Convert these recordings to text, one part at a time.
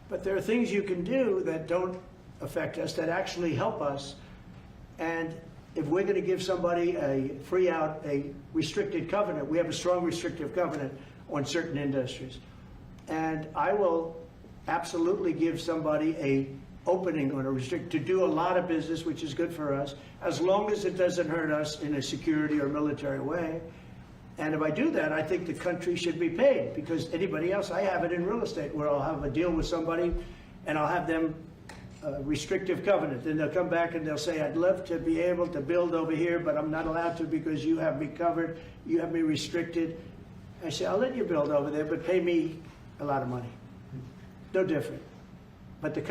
But there are things you can do that don't affect us, that actually help us. And if we're going to give somebody a free out, a restricted covenant, we have a strong restrictive covenant on certain industries. And I will absolutely give somebody a opening on a to do a lot of business, which is good for us, as long as it doesn't hurt us in a security or military way. And if I do that, I think the country should be paid, because anybody else, I have it in real estate where I'll have a deal with somebody and I'll have them restrictive covenant. Then they'll come back and they'll say, I'd love to be able to build over here, but I'm not allowed to because you have me covered, you have me restricted. I say, I'll let you build over there, but pay me a lot of money. No different. But the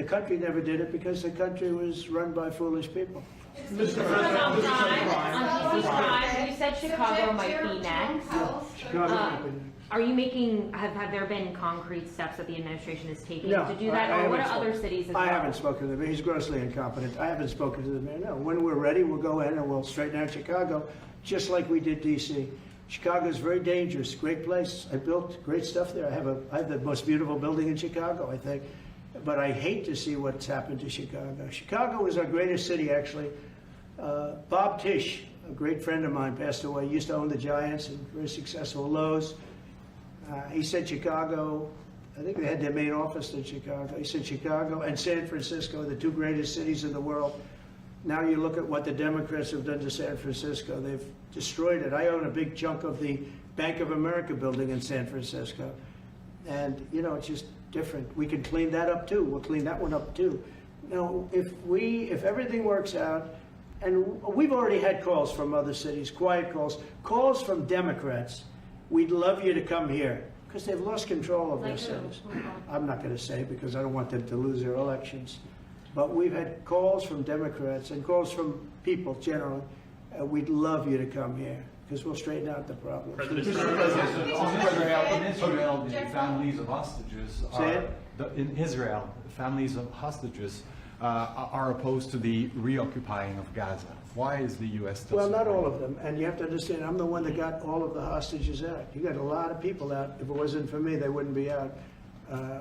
country never did it because the country was run by foolish people. You said Chicago might be next. Are you making, have there been concrete steps that the administration is taking to do that? Or what are other cities as well? I haven't spoken to them. He's grossly incompetent. I haven't spoken to the mayor. No. When we're ready, we'll go in and we'll straighten out Chicago, just like we did D.C. Chicago is very dangerous, great place. I built great stuff there. I have the most beautiful building in Chicago, I think. But I hate to see what's happened to Chicago. Chicago is our greatest city, actually. Bob Tisch, a great friend of mine, passed away. He used to own the Giants and very successful Lowe's. He said Chicago, I think they had their main office in Chicago. He said Chicago and San Francisco, the two greatest cities in the world. Now you look at what the Democrats have done to San Francisco. They've destroyed it. I own a big chunk of the Bank of America building in San Francisco. And, you know, it's just different. We can clean that up too. We'll clean that one up too. You know, if everything works out, and we've already had calls from other cities, quiet calls from Democrats. We'd love you to come here, because they've lost control of their cities. I'm not going to say, because I don't want them to lose their elections. But we've had calls from Democrats and calls from people generally. We'd love you to come here, because we'll straighten out the problem. In Israel, the families of hostages are opposed to the reoccupying of Gaza. Why is the U.S. still Well, not all of them. And you have to understand, I'm the one that got all of the hostages out. You got a lot of people out. If it wasn't for me, they wouldn't be out.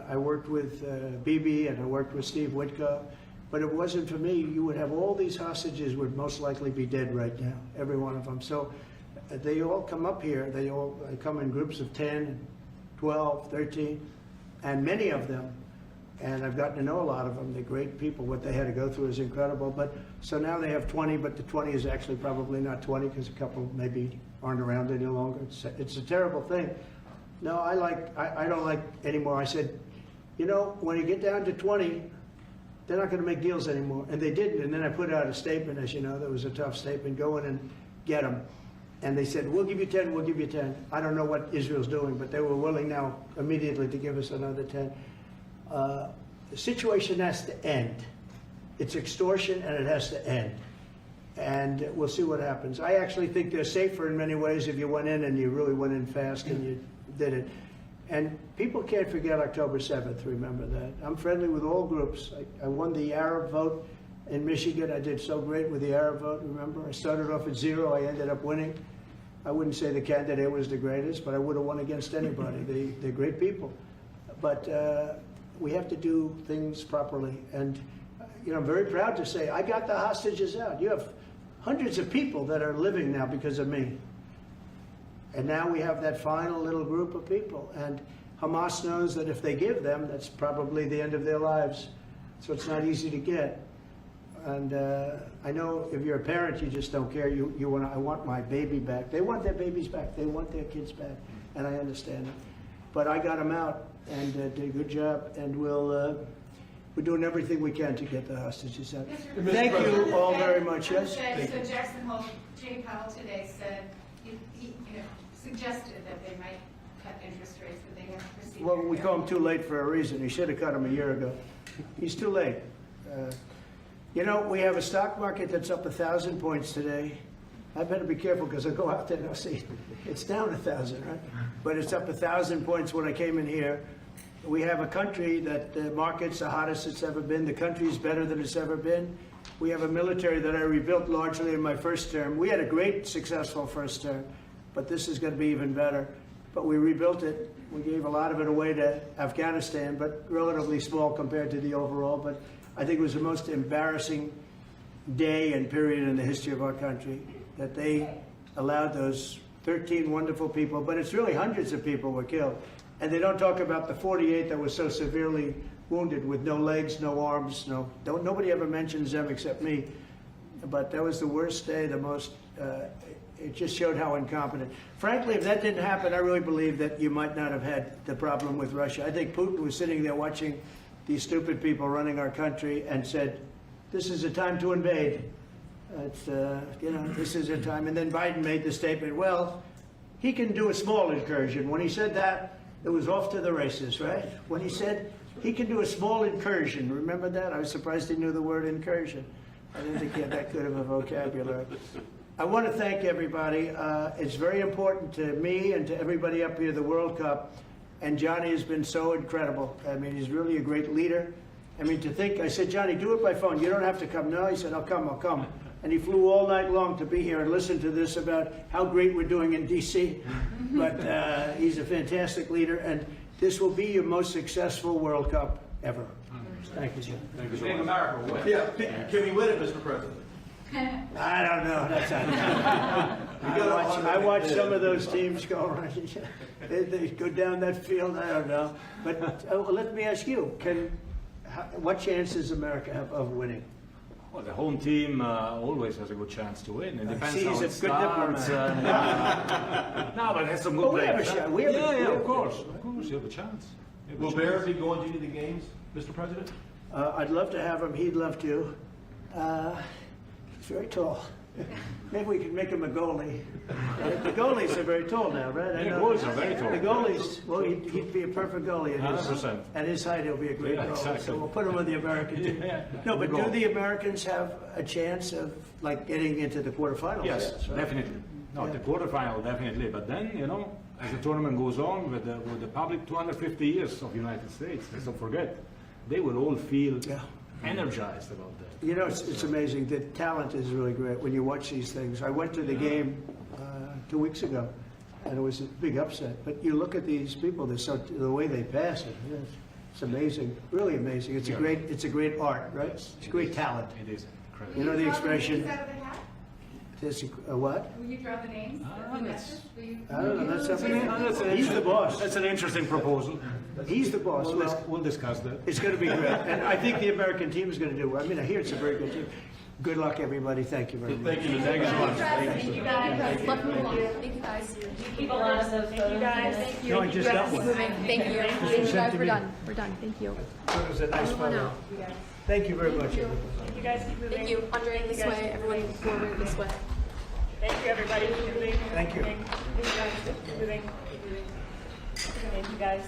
I worked with Bibi and I worked with Steve Witkoff. But if it wasn't for me, you would have all these hostages would most likely be dead right now, every one of them. So they all come up here. They all come in groups of 10, 12, 13, and many of them, and I've gotten to know a lot of them. They're great people. What they had to go through is incredible. But so now they have 20, but the 20 is actually probably not 20 because a couple maybe aren't around any longer. It's a terrible thing. No, I don't like anymore. I said, you know, when you get down to 20, they're not going to make deals anymore. And they didn't. And then I put out a statement, as you know, that was a tough statement, go in and get them. And they said, we'll give you 10, we'll give you 10. I don't know what Israel's doing, but they were willing now immediately to give us another 10. The situation has to end. It's extortion and it has to end. And we'll see what happens. I actually think they're safer in many ways if you went in and you really went in fast and you did it. And people can't forget October 7th, remember that. I'm friendly with all groups. I won the Arab vote in Michigan. I did so great with the Arab vote, remember? I started off at 0, I ended up winning. I wouldn't say the candidate was the greatest, but I would have won against anybody. They're great people. But we have to do things properly. And you know, I'm very proud to say I got the hostages out. You have hundreds of people that are living now because of me. And now we have that final little group of people. And Hamas knows that if they give them, that's probably the end of their lives. So it's not easy to get. And I know if you're a parent, you just don't care. You want, I want my baby back. They want their babies back. They want their kids back. And I understand it. But I got them out and did a good job. And we're doing everything we can to get the hostages out. Thank you all very much. Yes? So Jackson Hole, Jay Powell today said, he suggested that they might cut interest rates, but they haven't proceeded. Well, we call him too late for a reason. He should have cut him a year ago. He's too late. You know, we have a stock market that's up 1,000 points today. I better be careful because I go out there and I'll see it's down 1,000, right? But it's up 1,000 points when I came in here. We have a country that the market's the hottest it's ever been. The country's better than it's ever been. We have a military that I rebuilt largely in my first term. We had a great, successful first term, but this is going to be even better. But we rebuilt it. We gave a lot of it away to Afghanistan, but relatively small compared to the overall. But I think it was the most embarrassing day and period in the history of our country that they allowed those 13 wonderful people, but it's really hundreds of people were killed. And they don't talk about the 48 that were so severely wounded with no legs, no arms, nobody ever mentions them except me. But that was the worst day, the most, it just showed how incompetent. Frankly, if that didn't happen, I really believe that you might not have had the problem with Russia. I think Putin was sitting there watching these stupid people running our country and said, this is a time to invade. It's, this is a time. And then Biden made the statement, well, he can do a small incursion. When he said that, it was off to the races, right? When he said he can do a small incursion, remember that? I was surprised he knew the word incursion. I didn't think he had that good of a vocabulary. I want to thank everybody. It's very important to me and to everybody up here, the World Cup. And Johnny has been so incredible. I mean, he's really a great leader. I mean, to think, I said, Johnny, do it by phone. You don't have to come. No, he said, I'll come. And he flew all night long to be here and listen to this about how great we're doing in D.C. But he's a fantastic leader, and this will be your most successful World Cup ever. Thank you, Jim. Thank you so much. America will win. Yeah. Can we win it, Mr. President? I don't know. That's I watch some of those teams go right. They go down that field. I don't know. But let me ask you: what chance does America have of winning? Well, the home team always has a good chance to win. It depends how it he's a good starts. No, but it has some good we have a players. shot. Of course, you have a chance. Will Bears be going to any of the games, Mr. President? I'd love to have him. He'd love to. He's very tall. Maybe we could make him a goalie. The goalies are very tall now, right? I know. Goalies are very tall. The goalies, well, he'd be a perfect goalie. At his, 100%. at his height, he'll be a great Yeah, goalie. exactly. So we'll put him on the American team. No, but do the Americans have a chance of getting into the quarterfinals? Yes, right? definitely. No, Yeah. the quarterfinal definitely. But then, as the tournament goes on with the public, 250 years of United States. Let's not forget, they will all feel energized about that. It's amazing. The talent is really great when you watch these things. I went to the game 2 weeks ago, and it was a big upset. But you look at these people; the way they pass it. It's amazing, really amazing. It's a great art, right? It's great talent. It is incredible. You know the expression. Will you draw the names out of the hat? This what? Will you draw the names of the matches? Will you? I don't know. That's something. He's the boss. That's an interesting proposal. He's the boss. We'll discuss that. It's going to be great, and I think the American team is going to do well. I mean, I hear it's a very good team. Good luck, everybody. Thank you very much. Thank you. Thank you so much. Thank you guys. Love you along. Thank you guys. Keep a lot of those photos. Thank you. No, I just got one. Thank you. Thank you guys. We're done. We're done. Thank you. It was a nice Come on photo. out. Thank you very much. Thank you. everybody. You guys keep moving. Thank you. Andre, this way. Everyone forward this way. Thank you, everybody. Keep moving. Thank you. Keep moving. Keep moving. Keep moving. Thank you, guys.